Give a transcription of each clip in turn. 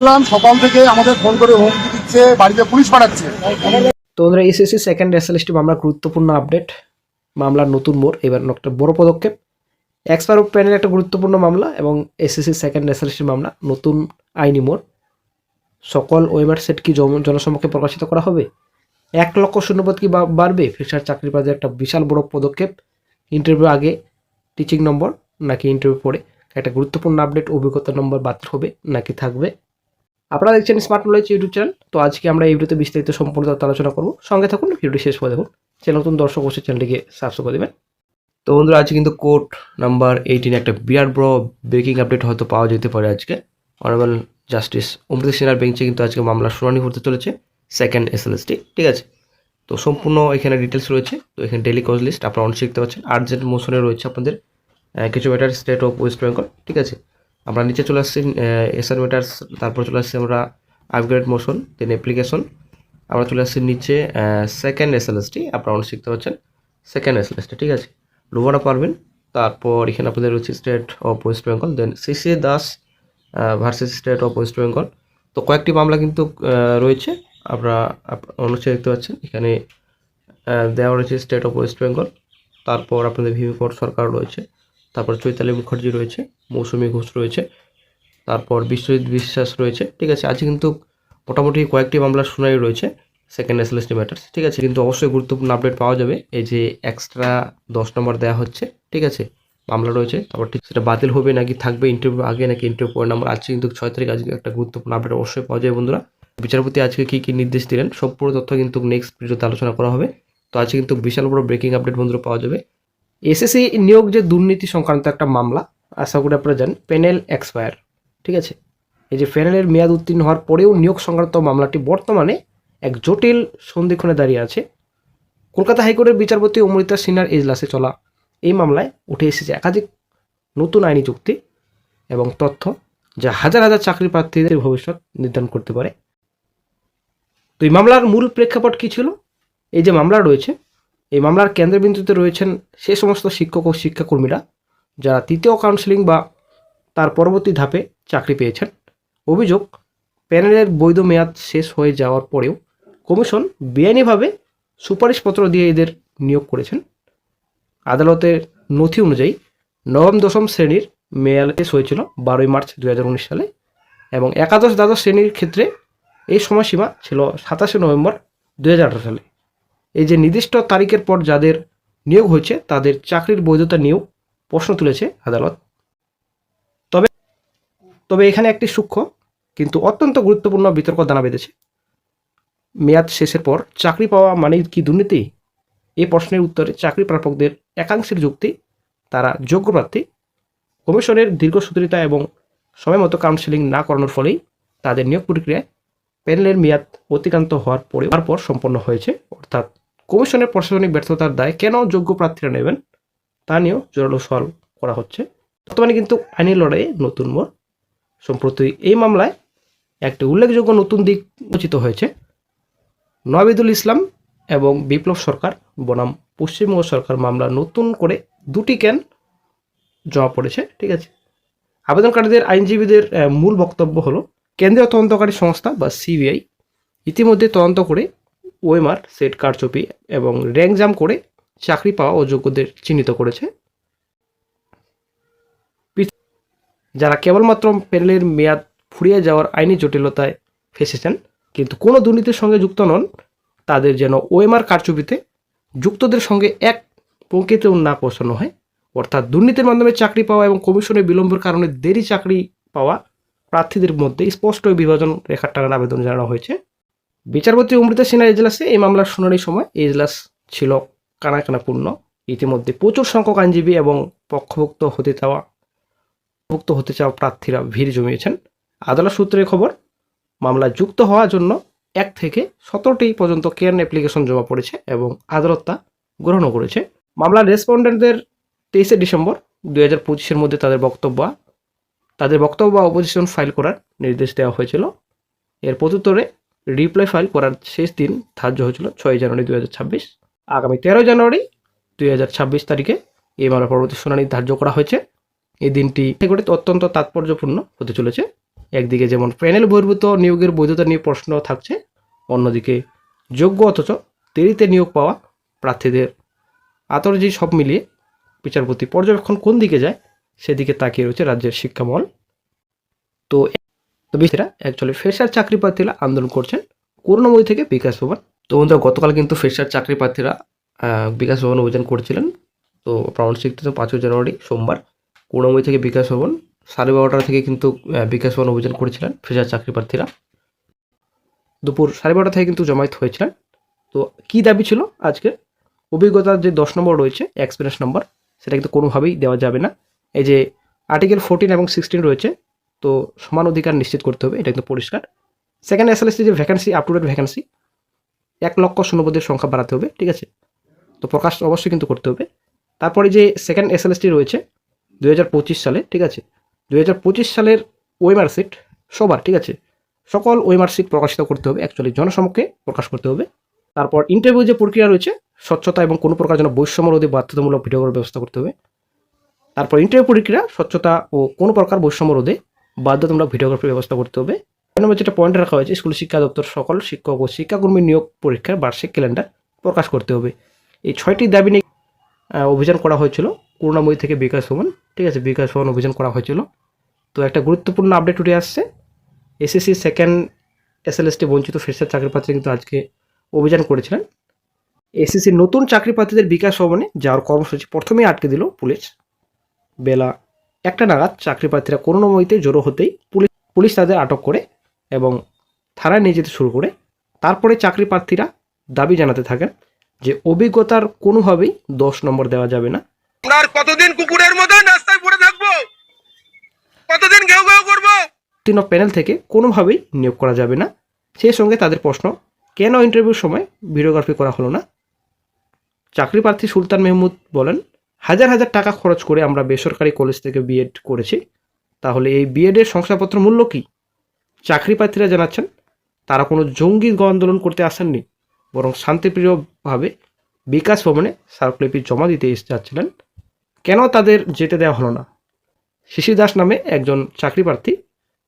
দেখলাম সকাল থেকে আমাদের ফোন করে হুমকি দিচ্ছে, বাড়িতে পুলিশ পাঠাচ্ছে। তো বন্ধুরা, এসএসসি সেকেন্ড এসএলএসটি মামলার গুরুত্বপূর্ণ আপডেট, মামলার নতুন মোড়, এবার একটা বড় পদক্ষেপ। এক্সপায়ার প্যানেল একটা গুরুত্বপূর্ণ মামলা এবং এসএসসি সেকেন্ড এসএলএসটি মামলা নতুন আইনি মোড়। সকল ওয়েমার সেট কি জনসমক্ষে প্রকাশিত করা হবে? 1,00,000 শূন্যপদ কি বাড়বে? ফ্রেশার চাকরি পাওয়ার একটা বিশাল বড় পদক্ষেপ। ইন্টারভিউ আগে টিচিং নম্বর নাকি ইন্টারভিউ পরে একটা গুরুত্বপূর্ণ আপডেট, অভিজ্ঞতা নম্বর বাতিল হবে নাকি থাকবে? আপনারা দেখছেন স্মার্ট নলেজ ইউটিউব চ্যানেল। তো আজকে আমরা এই ভিডিওতে বিস্তারিত সম্পূর্ণ তথ্য আলোচনা করব। সঙ্গে থাকুন, ভিডিওটি শেষ করে দেখুন। চ্যানেল নতুন দর্শক অবশ্যই চ্যানেলটিকে সাবস্ক্রাইব করে দেবেন। তো বন্ধুরা, আজকে কিন্তু কোর্ট নাম্বার 18 একটা বিরাট বড় ব্রেকিং আপডেট হয়তো পাওয়া যেতে পারে আজকে। অনারেবল জাস্টিস অমৃত সিনহার বেঞ্চে কিন্তু আজকে মামলার শুনানি হতে চলেছে সেকেন্ড এসএলএসটি, ঠিক আছে। তো সম্পূর্ণ এখানে ডিটেলস রয়েছে। তো এখানে ডেলি কজ লিস্ট আপনারা অন শিখতে পাচ্ছেন। আর্জেন্ট মোশনে রয়েছে আপনাদের কিছু matter state of West Bengal, ঠিক আছে। আমরা নিচে চলে আসছি এসআর ম্যাটার্স, তারপর চলে আসছি আমরা আপগ্রেড মোশন, দেন অ্যাপ্লিকেশন। আমরা চলে আসছি নিচে সেকেন্ড এসএলএসটি, আপনারা অন শিখতে পাচ্ছেন সেকেন্ড এসএলএসটি, ঠিক আছে। লোবারা পারবেন। তারপর এখানে আপনাদের রয়েছে state of West Bengal, then CC Das versus state of West Bengal. তো কয়েকটি মামলা কিন্তু রয়েছে, আপনারা অনুচ্ছেদ দেখতে পাচ্ছেন এখানে দেওয়া রয়েছে স্টেট অফ ওয়েস্ট বেঙ্গল। তারপর আপনাদের ভিভিপর সরকার রয়েছে, তারপর চৈতালি মুখার্জি রয়েছে, মৌসুমী ঘোষ রয়েছে, তারপর বিশ্বজিৎ বিশ্বাস রয়েছে, ঠিক আছে। আজকে কিন্তু মোটামুটি কয়েকটি মামলার শুনানি রয়েছে সেকেন্ড এসএলএসটি ম্যাটার্স, ঠিক আছে। কিন্তু অবশ্যই গুরুত্বপূর্ণ আপডেট পাওয়া যাবে। এই যে এক্সট্রা 10 নম্বর দেওয়া হচ্ছে, ঠিক আছে, মামলা রয়েছে, তারপর ঠিক সেটা বাতিল হবে নাকি থাকবে, ইন্টারভিউ আগে নাকি ইন্টারভিউ পরে নম্বর। আজকে কিন্তু 6 তারিখ, আজকে একটা গুরুত্বপূর্ণ আপডেট অবশ্যই পাওয়া যাবে বন্ধুরা। বিচারপতি আজকে কী কী নির্দেশ দিলেন সম্পূর্ণ তথ্য কিন্তু নেক্সট ভিডিওতে আলোচনা করা হবে। তো আজকে কিন্তু বিশাল বড় ব্রেকিং আপডেট বন্ধুরা পাওয়া যাবে। এসএসসি নিয়োগ যে দুর্নীতি সংক্রান্ত একটা মামলা, আশা করি আপনারা জানেন প্যানেল এক্সপায়ার, ঠিক আছে। এই যে প্যানেলের মেয়াদ উত্তীর্ণ হওয়ার পরেও নিয়োগ সংক্রান্ত মামলাটি বর্তমানে এক জটিল সন্ধিক্ষণে দাঁড়িয়ে আছে। কলকাতা হাইকোর্টের বিচারপতি অমৃতা সিনহার এজলাসে চলা এই মামলায় উঠে এসেছে একাধিক নতুন আইনি যুক্তি এবং তথ্য, যা হাজার হাজার চাকরি প্রার্থীদের ভবিষ্যৎ নির্ধারণ করতে পারে। তো এই মামলার মূল প্রেক্ষাপট কী ছিল? এই যে মামলা রয়েছে, এই মামলার কেন্দ্রবিন্দুতে রয়েছেন সে সমস্ত শিক্ষক ও শিক্ষাকর্মীরা যারা তৃতীয় কাউন্সেলিং বা তার পরবর্তী ধাপে চাকরি পেয়েছেন। অভিযোগ, প্যানেলের বৈধ মেয়াদ শেষ হয়ে যাওয়ার পরেও কমিশন বেআইনিভাবে সুপারিশপত্র দিয়ে এদের নিয়োগ করেছেন। আদালতের নথি অনুযায়ী নবম দশম শ্রেণীর মেয়াদ শেষ হয়েছিল 12ই মার্চ 2019 সালে এবং একাদশ দ্বাদশ শ্রেণীর ক্ষেত্রে এই সময়সীমা ছিল 27শে নভেম্বর 2018 সালে। এই যে নির্দিষ্ট তারিখের পর যাদের নিয়োগ হয়েছে তাদের চাকরির বৈধতা নিয়েও প্রশ্ন তুলেছে আদালত। তবে এখানে একটি সূক্ষ্ম কিন্তু অত্যন্ত গুরুত্বপূর্ণ বিতর্ক দানা বেঁধেছে। মেয়াদ শেষের পর চাকরি পাওয়া মানেই কি দুর্নীতি? এই প্রশ্নের উত্তরে চাকরি প্রাপকদের একাংশের যুক্তি, তারা যোগ্য প্রার্থী, কমিশনের দীর্ঘসূত্রিতা এবং সময়মতো কাউন্সেলিং না করানোর ফলেই তাদের নিয়োগ প্রক্রিয়ায় প্যানেলের মেয়াদ অতিক্রান্ত হওয়ার পর সম্পন্ন হয়েছে। অর্থাৎ কমিশনের প্রশাসনিক ব্যর্থতার দায় কেন যোগ্য প্রার্থীরা নেবেন তা নিয়েও জোরালো সওয়াল করা হচ্ছে। বর্তমানে কিন্তু আইনি লড়াইয়ে নতুন মোড়। সম্প্রতি এই মামলায় একটি উল্লেখযোগ্য নতুন দিক উন্মোচিত হয়েছে। নওয়াবিদুল ইসলাম এবং বিপ্লব সরকার বনাম পশ্চিমবঙ্গ সরকার মামলা নতুন করে 2টি ক্যান জমা পড়েছে, ঠিক আছে। আবেদনকারীদের আইনজীবীদের মূল বক্তব্য হলো, কেন্দ্রীয় তদন্তকারী সংস্থা বা সিবিআই ইতিমধ্যে তদন্ত করে ওএমআর সেট কারচুপি এবং র্যাঙ্ক জাম করে চাকরি পাওয়া অযোগ্যদের চিহ্নিত করেছে, যারা কেবলমাত্র প্যানেলের মেয়াদ ফুরিয়ে যাওয়ার আইনি জটিলতায় ফেসেছেন কিন্তু কোনো দুর্নীতির সঙ্গে যুক্ত নন। তাদের যেন ওএমআর কারচুপিতে যুক্তদের সঙ্গে এক পঙ্ক্তিতেও না পৌঁছানো হয়। অর্থাৎ দুর্নীতির মাধ্যমে চাকরি পাওয়া এবং কমিশনের বিলম্বের কারণে দেরি চাকরি পাওয়া প্রার্থীদের মধ্যে স্পষ্ট বিভাজন রেখার টানার আবেদন জানানো হয়েছে। বিচারপতি অমৃতা সিনহার এজলাসে এই মামলার শুনানির সময় এজলাস ছিল কানাকানাপূর্ণ। ইতিমধ্যে প্রচুর সংখ্যক আইনজীবী এবং পক্ষভুক্ত হতে চাওয়া প্রার্থীরা ভিড় জমিয়েছেন। আদালত সূত্রে খবর, মামলায় যুক্ত হওয়ার জন্য 1 থেকে 17টি পর্যন্ত কেয়ার অ্যাপ্লিকেশন জমা পড়েছে এবং আদালত তা গ্রহণও করেছে। মামলার রেসপন্ডেন্টদের 23শে ডিসেম্বর 2025-এর মধ্যে তাদের বক্তব্য বা অপোজিশন ফাইল করার নির্দেশ দেওয়া হয়েছিল। এর প্রত্যুত্তরে রিপ্লাই ফাইল করার শেষ দিন ধার্য হয়েছিল 6 জানুয়ারি 2026। আগামী 13 জানুয়ারি 2026 তারিখে এই মামলার পরবর্তী শুনানি ধার্য করা হয়েছে। এই দিনটি অত্যন্ত তাৎপর্যপূর্ণ হতে চলেছে। একদিকে যেমন প্যানেল বহির্ভূত নিয়োগের বৈধতা নিয়ে প্রশ্ন থাকছে, অন্যদিকে যোগ্য অথচ দেরিতে নিয়োগ পাওয়া প্রার্থীদের আতরজি সব মিলিয়ে বিচারপতি পর্যবেক্ষণ কোন দিকে যায় সেদিকে তাকিয়ে রয়েছে রাজ্যের শিক্ষামহল। তো বিষয়টা অ্যাকচুয়ালি ফ্রেশার চাকরি প্রার্থীরা আন্দোলন করছেন করুণাময়ী থেকে বিকাশ ভবন। তো বন্ধুরা, গতকাল কিন্তু ফ্রেশার চাকরি প্রার্থীরা বিকাশ ভবন অভিযান করছিলেন। তো প্রামাণিক তো 5 জানুয়ারি সোমবার করুণাময়ী থেকে বিকাশ ভবন 12:30 থেকে কিন্তু বিকাশ ভবন অভিযান করেছিলেন ফ্রেশার চাকরি প্রার্থীরা। দুপুর 12:30 থেকে কিন্তু জমায়েত হয়েছিলেন। তো কি দাবি ছিল আজকে? অভিজ্ঞতার যে 10 নম্বর রয়েছে এক্সপিরিয়েন্স নম্বর, সেটা কিন্তু কোনোভাবেই দেওয়া যাবে না। এই যে আর্টিকেল 14 এবং 16 রয়েছে, তো সমান অধিকার নিশ্চিত করতে হবে, এটা কিন্তু পরিষ্কার। সেকেন্ড এসএলএসটি যে vacancy, up to date vacancy 1 lakh শূন্যপদের সংখ্যা বাড়াতে হবে, ঠিক আছে? তো প্রকাশ অবশ্যই কিন্তু করতে হবে। তারপরে যে সেকেন্ড এসএলএসটি রয়েছে 2025 সালে, ঠিক আছে? 2025 সালের ওয়েমার্কশিট সবার, ঠিক আছে? সকল ওয়েমার্কশিট প্রকাশিত করতে হবে, অ্যাকচুয়ালি জনসমক্ষে প্রকাশ করতে হবে। তারপর ইন্টারভিউ যে প্রক্রিয়া রয়েছে, স্বচ্ছতা এবং কোনো প্রকার যেন বৈষম্যরোধী বাধ্যতামূলক ভিডিও করার ব্যবস্থা করতে হবে। তারপর ইন্টারভিউ প্রক্রিয়া স্বচ্ছতা ও কোনো প্রকার বৈষম্য রোধে বাধ্যতামূলক ভিডিওগ্রাফির ব্যবস্থা করতে হবে। যেটা পয়েন্ট রাখা হয়েছে, স্কুল শিক্ষা দপ্তর সকল শিক্ষক ও শিক্ষাকর্মী নিয়োগ পরীক্ষার বার্ষিক ক্যালেন্ডার প্রকাশ করতে হবে। এই 6টি দাবি নিয়ে অভিযান করা হয়েছিল করুণাময়ী থেকে বিকাশ ভবন, ঠিক আছে? বিকাশ ভবন অভিযান করা হয়েছিল। তো একটা গুরুত্বপূর্ণ আপডেট উঠে আসছে, এসএসসি সেকেন্ড এসএলএসটি বঞ্চিত ফ্রেশার চাকরি প্রার্থী কিন্তু আজকে অভিযান করেছিলেন। এসএসসির নতুন চাকরি প্রার্থীদের বিকাশ ভবনে যাওয়ার কর্মসূচি প্রথমেই আটকে দিল পুলিশ। বেলা 1টা নাগাদ চাকরি প্রার্থীরা করুণাময়ীতে জড়ো হতেই পুলিশ তাদের আটক করে এবং থানায় নিয়ে যেতে শুরু করে। তারপরে চাকরি প্রার্থীরা দাবি জানাতে থাকেন যে অভিজ্ঞতার কোনোভাবেই 10 নম্বর দেওয়া যাবে না। আপনার কতদিন কুকুরের মতো রাস্তায় পড়ে থাকবো, কতদিন ঘেউ ঘেউ করবো। প্যানেল থেকে কোনোভাবেই নিয়োগ করা যাবে না। সেই সঙ্গে তাদের প্রশ্ন, কেন ইন্টারভিউর সময় ভিডিওগ্রাফি করা হলো না? চাকরি প্রার্থী সুলতান মেহমুদ বলেন, হাজার হাজার টাকা খরচ করে আমরা বেসরকারি কলেজ থেকে বিএড করেছি, তাহলে এই বিএডের শংসাপত্র মূল্য কী? চাকরি প্রার্থীরা জানাচ্ছেন তারা কোনো জঙ্গি আন্দোলন করতে আসেননি, বরং শান্তিপ্রিয়ভাবে বিকাশ ভবনে স্মারকলিপি জমা দিতে যাচ্ছিলেন। কেন তাদের যেতে দেওয়া হলো না? শিশির দাস নামে একজন চাকরি প্রার্থী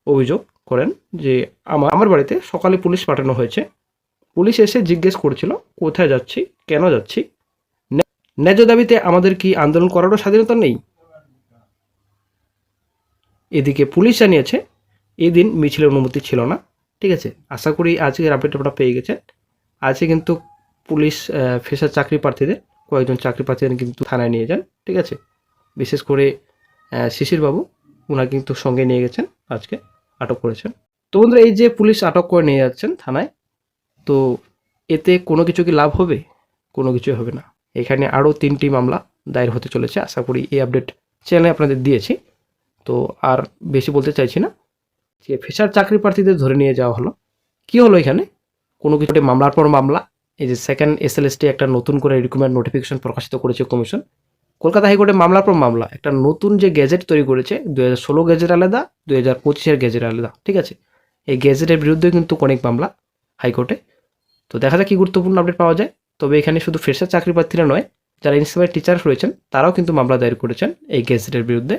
অভিযোগ করেন যে আমার বাড়িতে সকালে পুলিশ পাঠানো হয়েছে, পুলিশ এসে জিজ্ঞেস করছিল কোথায় যাচ্ছি, কেন যাচ্ছি। ন্যায্য দাবিতে আমাদের কি আন্দোলন করারও স্বাধীনতা নেই? এদিকে পুলিশ জানিয়েছে এদিন মিছিলের অনুমতি ছিল না, ঠিক আছে? আশা করি আজকের আপডেট আপনারা পেয়ে গেছেন। আজকে কিন্তু পুলিশ ফ্রেশার চাকরি প্রার্থীদের কয়েকজন চাকরি প্রার্থীদের কিন্তু থানায় নিয়ে যান, ঠিক আছে? বিশেষ করে শিশিরবাবু ওনাকে কিন্তু সঙ্গে নিয়ে গেছেন, আজকে আটক করেছেন। তো বন্ধুরা, এই যে পুলিশ আটক করে নিয়ে যাচ্ছেন থানায়, তো এতে কোনো কিছু কি লাভ হবে? কোনো কিছুই হবে না। এখানে আরও 3টি মামলা দায়ের হতে চলেছে। আশা করি এই আপডেট চ্যানেলে আপনাদের দিয়েছি, তো আর বেশি বলতে চাইছি না। যে ফ্রেশার চাকরি প্রার্থীদের ধরে নিয়ে যাওয়া হলো, কি হলো এখানে? কোনো কিছু মামলার পর মামলা। এই যে সেকেন্ড এসএলএসটি একটা নতুন করে রিক্রুটমেন্ট নোটিফিকেশন প্রকাশিত করেছে কমিশন। কলকাতা হাইকোর্টে মামলার পর মামলা, একটা নতুন যে গেজেট তৈরি করেছে, 2016 গেজেট আলাদা, 2025 গেজেট আলাদা, ঠিক আছে? এই গেজেটের বিরুদ্ধে কিন্তু অনেক মামলা হাইকোর্টে। তো দেখা যাক কি গুরুত্বপূর্ণ আপডেট পাওয়া যায়। তবে এখানে শুধু ফ্রেশার চাকরি প্রার্থীরা নয়, যারা ইনস্পায়ার টিচার রয়েছেন তারাও কিন্তু মামলা দায়ের করেছেন এই গেজেটের বিরুদ্ধে।